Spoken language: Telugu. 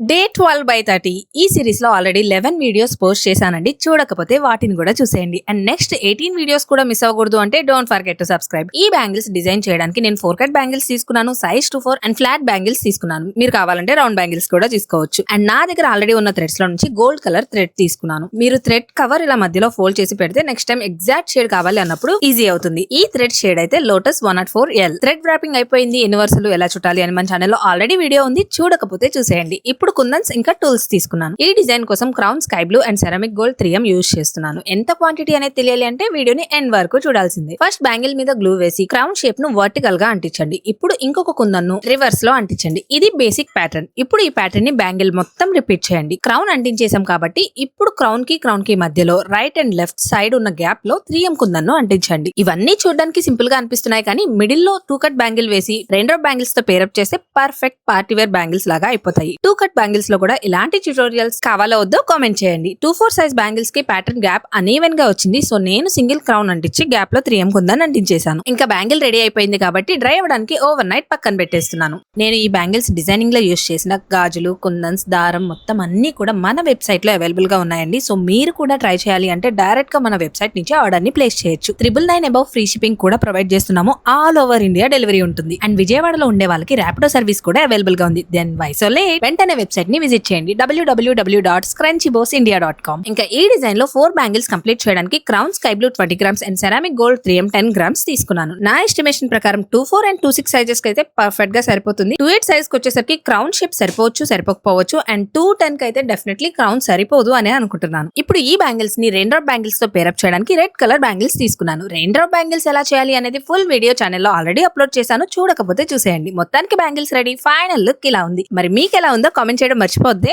డే 12/30 ఈ సిరీస్ లో ఆల్రెడీ 11 వీడియోస్ పోస్ట్ చేశానండి. చూడకపోతే వాటిని కూడా చూసేయండి. అండ్ నెక్స్ట్ 18 వీడియోస్ కూడా మిస్ అవ్వకూడదు అంటే డోంట్ ఫర్గెట్ టు సబ్స్క్రైబ్. ఈ బ్యాంగిల్స్ డిజైన్ చేయడానికి నేను 4 కట్ బ్యాంగిల్స్ తీసుకున్నాను, సైజ్ 2/4 అండ్ ఫ్లాట్ బ్యాంగిల్స్ తీసుకున్నాను. మీరు కావాలంటే రౌండ్ బ్యాంగిల్స్ కూడా తీసుకోవచ్చు. అండ్ నా దగ్గర ఆల్రెడీ ఉన్న థ్రెడ్స్ లో నుంచి గోల్డ్ కలర్ థ్రెడ్ తీసుకున్నాను. మీరు థ్రెడ్ కవర్ ఇలా మధ్యలో ఫోల్డ్ చేసి పెడితే నెక్స్ట్ టైం ఎగ్జాక్ట్ షేడ్ కావాలి అన్నప్పుడు ఈజీ అవుతుంది. ఈ థ్రెడ్ షేడ్ అయితే లోటస్ 104L. థ్రెడ్ వ్రాపింగ్ అయిపోయింది. ఎన్ని వరుసలు ఎలా చుట్టాలి అని మన ఛానల్లో ఆల్రెడీ వీడియో ఉంది, చూడకపోతే చూసేయండి. ఇప్పుడు కుందన్స్ ఇంకా టూల్స్ తీసుకున్నాను. ఈ డిజైన్ కోసం crown sky blue and ceramic gold 3M use చేస్తున్నాను. ఎంత క్వాంటిటీ అనేది తెలియాలి అంటే వీడియోని ఎండ్ వరకు చూడాల్సిందే. ఫస్ట్ బ్యాంగిల్ మీద గ్లూ వేసి క్రౌన్ షేప్ ను వర్టికల్ గా అంటించండి. ఇప్పుడు ఇంకొక కుందన్ను రివర్స్ లో అంటించండి. ఇది బేసిక్ ప్యాటర్న్. ఇప్పుడు ఈ ప్యాటర్న్ ని బ్యాంగిల్ మొత్తం రిపీట్ చేయండి. క్రౌన్ అంటించేసాం కాబట్టి ఇప్పుడు క్రౌన్ కి మధ్యలో రైట్ అండ్ లెఫ్ట్ సైడ్ ఉన్న గ్యాప్ లో 3M కుందన్ను అంటించండి. ఇవన్నీ చూడడానికి సింపుల్ గా అనిపిస్తున్నాయి, కానీ మిడిల్ లో 2 కట్ బ్యాంగిల్ వేసి రెండు బ్యాంగిల్స్ తో పేరప్ చేస్తే పర్ఫెక్ట్ పార్టీ వేర్ బ్యాంగిల్స్ లాగా అయిపోతాయి. 2 కట్ బ్యాంగిల్స్ లో కూడా ఇలాంటి ట్యూటోరియల్స్ కావాలో వద్దో కామెంట్ చేయండి. 2/4 సైజ్ బ్యాంగిల్స్ కి ప్యాటర్న్ గ్యాప్ అనీవెన్ గా వచ్చింది. సో నేను సింగిల్ క్రౌన్ అంటించి గ్యాప్ లో 3M కుందన్ అంటించేశాను. ఇంకా బ్యాంగిల్ రెడీ అయిపోయింది కాబట్టి డ్రై అవ్వడానికి ఓవర్ నైట్ పక్కన పెట్టేస్తున్నాను. నేను ఈ బ్యాంగిల్స్ డిజైనింగ్ లో యూస్ చేసిన గాజులు, కుందన్స్, దారం మొత్తం అన్ని కూడా మన వెబ్సైట్ లో అవైలబుల్ గా ఉన్నాయండి. సో మీరు కూడా ట్రై చేయాలి అంటే డైరెక్ట్ గా మన వెబ్సైట్ నుంచి ఆర్డర్ ని ప్లేస్ చేయొచ్చు. 999 అబౌవ్ ఫ్రీ షిప్పింగ్ కూడా ప్రొవైడ్ చేస్తున్నాము. ఆల్ ఓవర్ ఇండియా డెలివరీ ఉంటుంది. అండ్ విజయవాడలో ఉండే వాళ్ళకి ర్యాపిడో సర్వీస్ కూడా అవైలబుల్ గా ఉంది. దెన్ వై సో లేట్, వెంటనే వెబ్సైట్ ని విజిట్ చేయండి www.scrunchybossindia.com. ఇంకా ఈ డిజైన్ లో 4 బ్యాంగిల్స్ కంప్లీట్ చేయడానికి crown sky blue 20 grams and ceramic gold 3M 10 grams తీసుకున్నాను. నా ఎస్టిమేషన్ ప్రకారం 2/4 అండ్ 2/6 సైజెస్ కి అయితే పర్ఫెక్ట్ గా సరిపోతుంది. 2/8 సైజ్ కి వచ్చేసరికి క్రౌన్ షేప్ సరిపోవచ్చు, సరిపోకపోవచ్చు. అండ్ 2/10 కి అయితే డెఫినెట్లీ క్రౌన్ సరిపోదు అని అనుకుంటున్నాను. ఇప్పుడు ఈ బ్యాంగిల్స్ ని రెయిన్ డ్రాప్ బ్యాంగిల్స్ తో పేరప్ చేయడానికి రెడ్ కలర్ బ్యాంగిల్స్ తీసుకున్నాను. రెయిన్ డ్రాప్ బ్యాంగిల్స్ ఎలా చేయాలి అనేది ఫుల్ వీడియో ఛానల్లో ఆల్రెడీ అప్లోడ్ చేశాను, చూడకపోతే చూసేయండి. మొత్తానికి బ్యాంగిల్స్ రెడీ. ఫైనల్ లుక్ ఇలా ఉంది. మరి మీకు ఎలా ఉందో కామెంట్ చేయడం మర్చిపోద్దే.